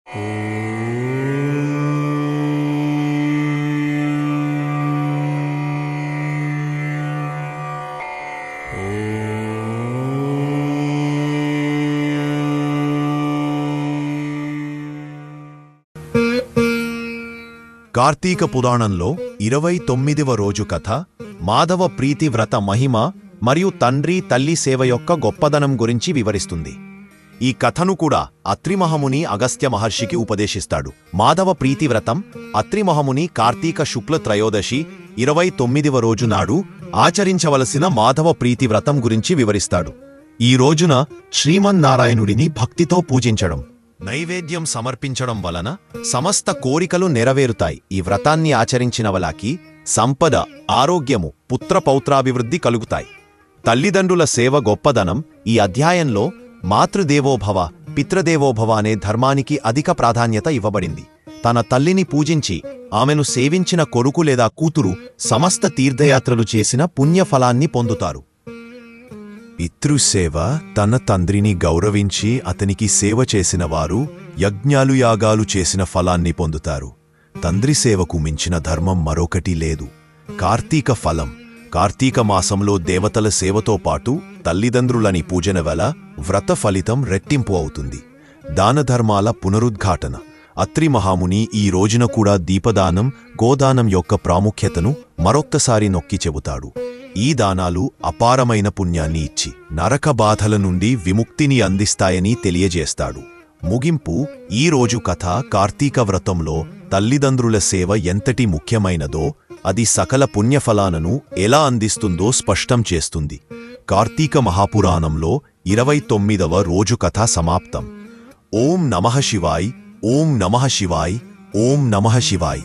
కార్తీక పురాణంలో 29వ రోజు కథ మాధవ ప్రీతి వ్రత మహిమ మరియు తండ్రి తల్లి సేవ యొక్క గొప్పదనం గురించి వివరిస్తుంది. ఈ కథను కూడా అత్రి మహాముని అగస్త్య మహర్షికి ఉపదేశిస్తాడు. మాధవ ప్రీతి వ్రతం అత్రి మహాముని కార్తీక శుక్ల త్రయోదశి 29వ రోజు నాడు ఆచరించవలసిన మాధవ ప్రీతి వ్రతం గురించి వివరిస్తాడు. ఈ రోజున శ్రీమన్నారాయణుడిని భక్తితో పూజించడం, నైవేద్యం సమర్పించడం వలన సమస్త కోరికలు నెరవేరుతాయి. ఈ వ్రతాన్ని ఆచరించిన వాళ్ళకి సంపద, ఆరోగ్యము, పుత్రపౌత్రాభివృద్ధి కలుగుతాయి. తల్లిదండ్రుల సేవ గొప్పదనం ఈ అధ్యాయంలో మాతృదేవోభవ, పితృదేవోభవ అనే ధర్మానికి అధిక ప్రాధాన్యత ఇవ్వబడింది. తన తల్లిని పూజించి ఆమెను సేవించిన కొడుకు లేదా కూతురు సమస్త తీర్థయాత్రలు చేసిన పుణ్యఫలాన్ని పొందుతారు. పితృసేవ తన తండ్రిని గౌరవించి అతనికి సేవ చేసిన వారు యజ్ఞాలు యాగాలు చేసిన ఫలాన్ని పొందుతారు. తండ్రి సేవకు మించిన ధర్మం మరొకటి లేదు. కార్తీక ఫలం కార్తీక మాసంలో దేవతల సేవతో పాటు తల్లిదండ్రులని పూజన వల్ల వ్రత ఫలితం రెట్టింపు అవుతుంది. దానధర్మాల పునరుద్ఘాటన అత్రి మహాముని ఈ రోజున కూడా దీపదానం, గోదానం యొక్క ప్రాముఖ్యతను మరొక్కసారి నొక్కి చెబుతాడు. ఈ దానాలు అపారమైన పుణ్యాన్ని ఇచ్చి నరక బాధల నుండి విముక్తిని అందిస్తాయని తెలియజేస్తాడు. ముగింపు ఈ రోజు కథ కార్తీక వ్రతంలో తల్లిదండ్రుల సేవ ఎంతటి ముఖ్యమైనదో, అది సకల పుణ్యఫలాలను ఎలా అందిస్తుందో స్పష్టం చేస్తుంది. కార్తీక మహాపురాణంలో 29వ రోజు కథ సమాప్తం. ఓం నమః శివాయ్, ఓం నమః శివాయ్, ఓం నమః శివాయ్.